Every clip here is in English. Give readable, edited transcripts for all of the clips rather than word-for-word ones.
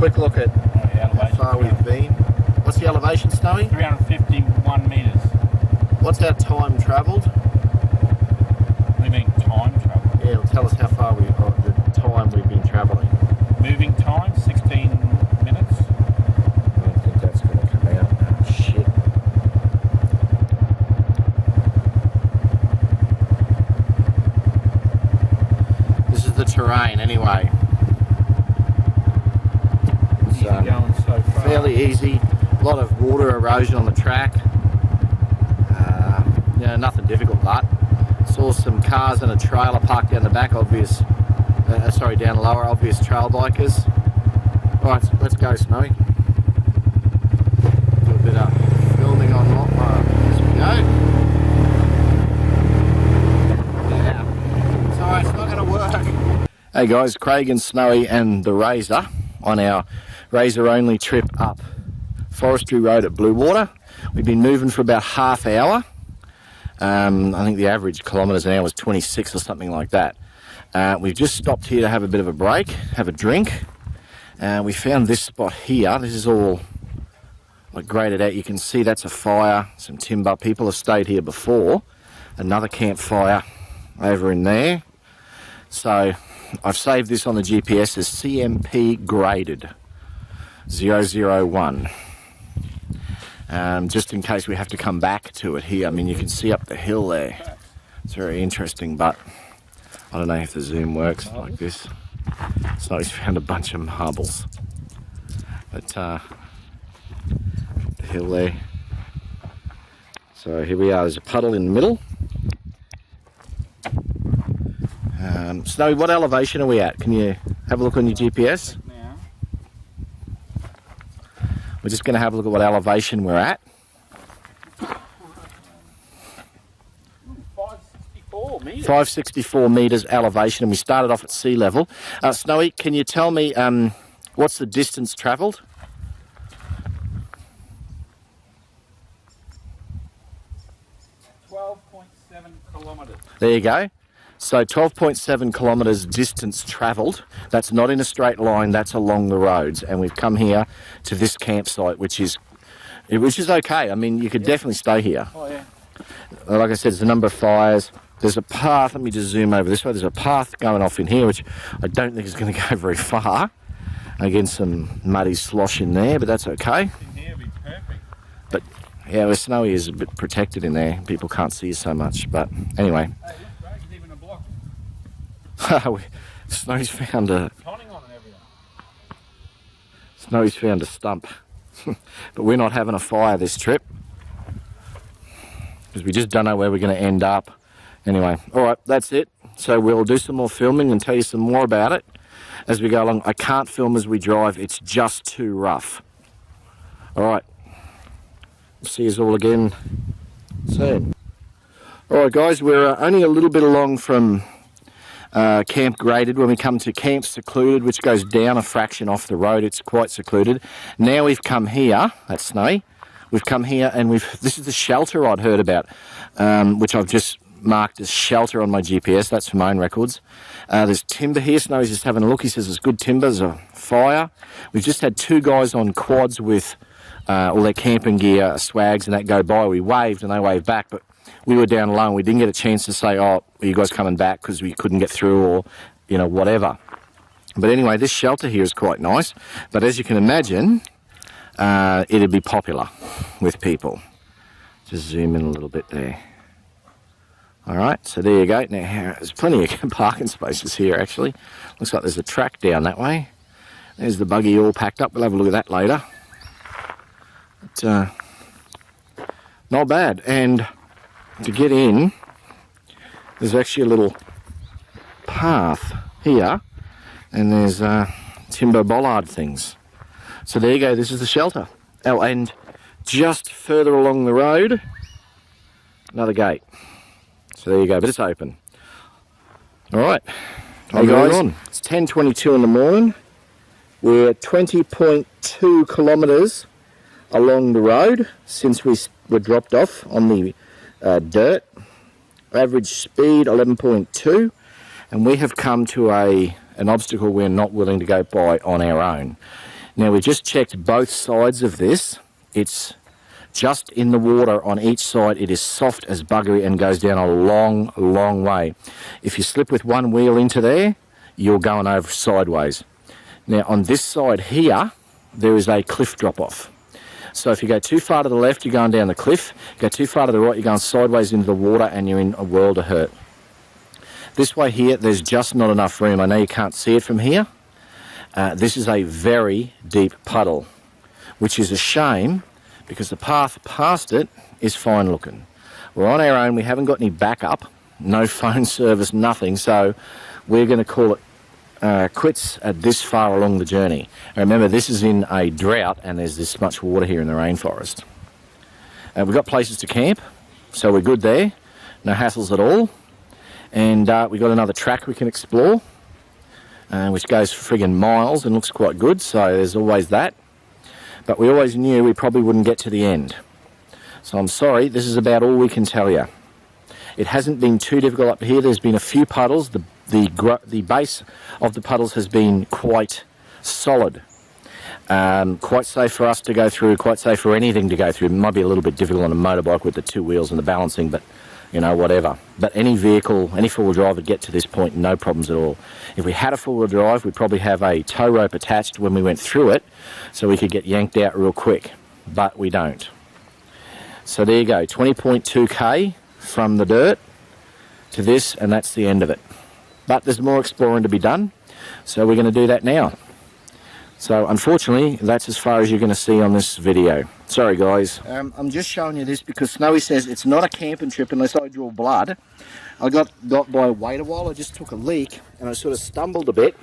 quick look at how far we've been. What's the elevation, Snowy? 351 metres. What's our time travelled? What do you mean, time travel? Yeah, it'll tell us how far the time we've been travelling. Moving time, 16 minutes. I don't think that's going to come out. Oh, shit. This is the terrain, anyway. Easy going so far. Fairly easy. A lot of water erosion on the track. Nothing difficult, but saw some cars and a trailer parked down the back. Down lower, obvious trail bikers. All right, let's go, Snowy. Do a bit of filming on as we go. Yeah. Sorry, it's not going to work. Hey guys, Craig and Snowy and the Razor on our Razor only trip up Forestry Road at Bluewater. We've been moving for about half hour. I think the average kilometres an hour was 26 or something like that. We've just stopped here to have a bit of a break, have a drink. We found this spot here. This is all like graded out. You can see that's a fire, some timber. People have stayed here before. Another campfire over in there. So I've saved this on the GPS as CMP graded 001. Just in case we have to come back to it here. I mean, you can see up the hill there. It's very interesting, but I don't know if the zoom works like this. So he's found a bunch of marbles. But the hill there. So here we are. There's a puddle in the middle. Snowy, what elevation are we at? Can you have a look on your GPS? We're just going to have a look at what elevation we're at. 564 metres. 564 metres elevation, and we started off at sea level. Snowy, can you tell me what's the distance travelled? 12.7 kilometres. There you go. So 12.7 kilometres distance travelled. That's not in a straight line, that's along the roads. And we've come here to this campsite, which is okay. I mean, you could definitely stay here. Oh, yeah. Like I said, there's a number of fires. There's a path. Let me just zoom over this way. There's a path going off in here, which I don't think is going to go very far. Again, some muddy slosh in there, but that's okay. In here would be perfect. But yeah, where Snowy is a bit protected in there. People can't see you so much. But anyway. Hey, look, bro, there's even a block. Snowy's found a... Conning on and everything. Snowy's found a stump. But we're not having a fire this trip. Because we just don't know where we're going to end up. Anyway, alright, that's it. So we'll do some more filming and tell you some more about it as we go along. I can't film as we drive. It's just too rough. Alright. See you all again soon. Alright guys, we're only a little bit along from Camp Graded when we come to Camp Secluded, which goes down a fraction off the road. It's quite secluded. Now we've come here, that's Snowy, we've come here and this is the shelter I'd heard about, which I've just marked as shelter on my GPS. That's for my own records. There's timber here. Snowy's just having a look. He says there's good timber. There's a fire. We've just had two guys on quads with all their camping gear, swags and that go by. We waved and they waved back, but we were down low and we didn't get a chance to say, oh, are you guys coming back, because we couldn't get through or, you know, whatever. But anyway, this shelter here is quite nice. But as you can imagine, it'd be popular with people. Just zoom in a little bit there. All right, so there you go. Now, there's plenty of parking spaces here, actually. Looks like there's a track down that way. There's the buggy all packed up. We'll have a look at that later. But, not bad. And to get in, there's actually a little path here, and there's timber bollard things. So there you go. This is the shelter. Oh, and just further along the road, another gate. So there you go, but it's open. All right, hey guys, it's 10:22 in the morning. We're 20.2 kilometres along the road since we were dropped off on the dirt. Average speed 11.2, and we have come to an obstacle we're not willing to go by on our own. Now we just checked both sides of this. It's just in the water on each side. It is soft as buggery and goes down a long, long way. If you slip with one wheel into there, you're going over sideways. Now on this side here, there is a cliff drop off. So if you go too far to the left, you're going down the cliff. Go too far to the right, you're going sideways into the water and you're in a world of hurt. This way here, there's just not enough room. I know you can't see it from here. This is a very deep puddle, which is a shame because the path past it is fine looking. We're on our own, we haven't got any backup, no phone service, nothing, so we're going to call it quits at this far along the journey. And remember, this is in a drought and there's this much water here in the rainforest. We've got places to camp, so we're good there, no hassles at all. And we've got another track we can explore, which goes for friggin' miles and looks quite good, so there's always that. But we always knew we probably wouldn't get to the end. So I'm sorry, this is about all we can tell you. It hasn't been too difficult up here. There's been a few puddles. The base of the puddles has been quite solid. Quite safe for us to go through, quite safe for anything to go through. It might be a little bit difficult on a motorbike with the two wheels and the balancing, but you know, whatever. But any vehicle, any four-wheel drive would get to this point, no problems at all. If we had a four-wheel drive, we'd probably have a tow rope attached when we went through it so we could get yanked out real quick, but we don't. So there you go, 20.2k from the dirt to this, and that's the end of it. But there's more exploring to be done, so we're going to do that now. So unfortunately, that's as far as you're going to see on this video. Sorry guys. I'm just showing you this because Snowy says it's not a camping trip unless I draw blood. I got by a wait a while. I just took a leak and I sort of stumbled a bit.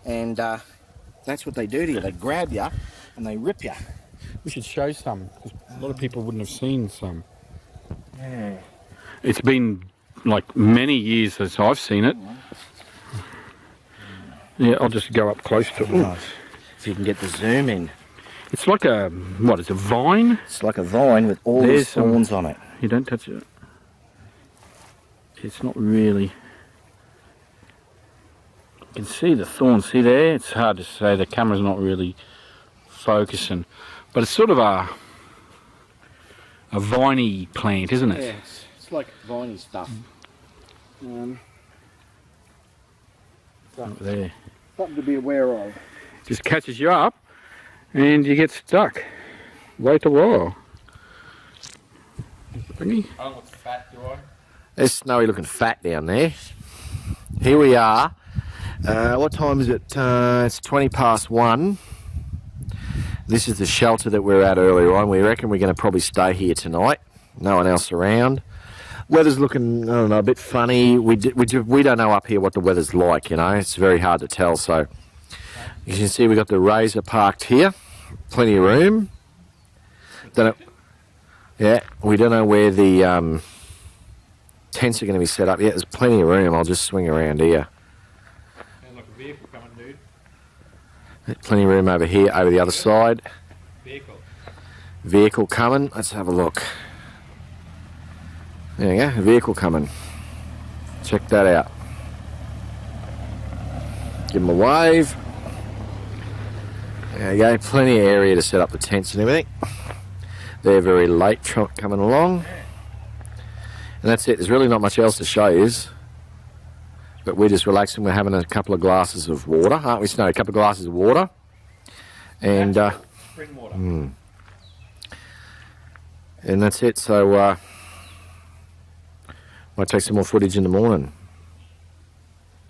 And that's what they do to you. They grab you and they rip you. We should show some, because a lot of people wouldn't have seen some. Yeah. It's been like many years since I've seen it. Yeah, I'll just go up close to it. Nice. If you can get the zoom in. It's like a, what, it's a vine? It's like a vine with all the thorns on it. You don't touch it. It's not really... You can see the thorns. See there? It's hard to say. The camera's not really focusing. But it's sort of a viney plant, isn't it? Yeah, it's like viney stuff. There. Something to be aware of. Just catches you up and you get stuck. Wait a while. Thingy. I look fat, do I? There's Snowy looking fat down there. Here we are. What time is it? It's 1:20. This is the shelter that we were at earlier on. We reckon we're going to probably stay here tonight. No one else around. Weather's looking, I don't know, a bit funny. We don't know up here what the weather's like, you know. It's very hard to tell. So you can see we've got the Razor parked here. Plenty of room. Don't know, yeah, we don't know where the tents are going to be set up yet. There's plenty of room. I'll just swing around here. Sounds like a vehicle coming, dude. Plenty of room over here, over the other side. Vehicle. Vehicle coming. Let's have a look. There you go, a vehicle coming. Check that out. Give them a wave. There you go, plenty of area to set up the tents and everything. They're very late coming along. And that's it, there's really not much else to show you. But we're just relaxing, we're having a couple of glasses of water, aren't we, Snow? A couple of glasses of water. And Spring water. And that's it, so might take some more footage in the morning.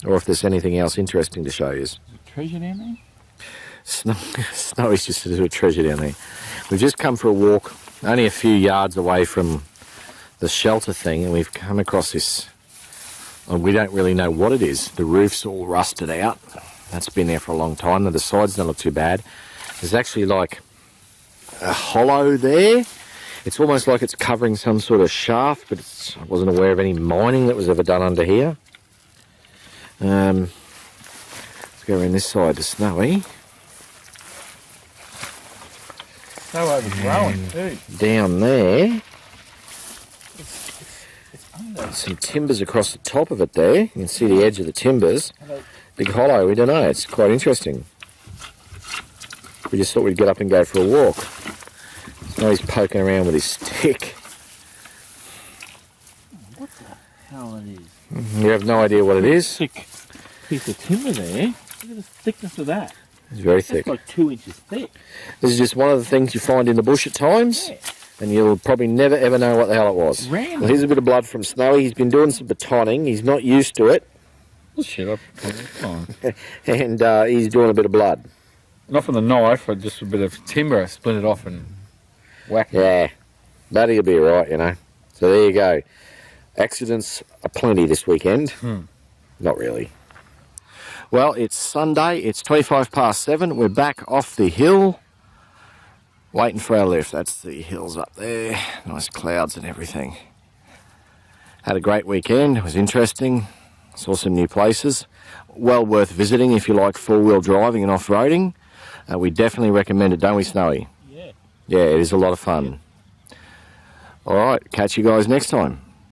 Or if there's anything else interesting to show you. Is there treasure down there? Snowy's just a little treasure down there. We've just come for a walk, only a few yards away from the shelter thing, and we've come across this, and we don't really know what it is. The roof's all rusted out. That's been there for a long time. Now the sides don't look too bad. There's actually like a hollow there. It's almost like it's covering some sort of shaft, but I wasn't aware of any mining that was ever done under here. Let's go around this side to Snowy. So overgrown, too. Down there, It's under. some timbers across the top of it there. You can see the edge of the timbers. Big hollow, we don't know. It's quite interesting. We just thought we'd get up and go for a walk. Now he's poking around with his stick. What the hell it is? You have no idea what it is? Thick piece of timber there. Look at the thickness of that. It's very thick. That's like 2 inches thick. This is just one of the things you find in the bush at times. Yeah. And you'll probably never ever know what the hell it was. Random. Well, here's a bit of blood from Snowy. He's been doing some batoning. He's not used to it. Oh, shit, I'm fine. And he's doing a bit of blood. Not from the knife, but just a bit of timber. I split it off and whack it. Yeah, but he'll be right, you know. So there you go. Accidents are plenty this weekend. Not really. Well, it's Sunday. It's 7:25. We're back off the hill. Waiting for our lift. That's the hills up there. Nice clouds and everything. Had a great weekend. It was interesting. Saw some new places. Well worth visiting if you like four-wheel driving and off-roading. We definitely recommend it, don't we, Snowy? Yeah. Yeah, it is a lot of fun. All right, catch you guys next time.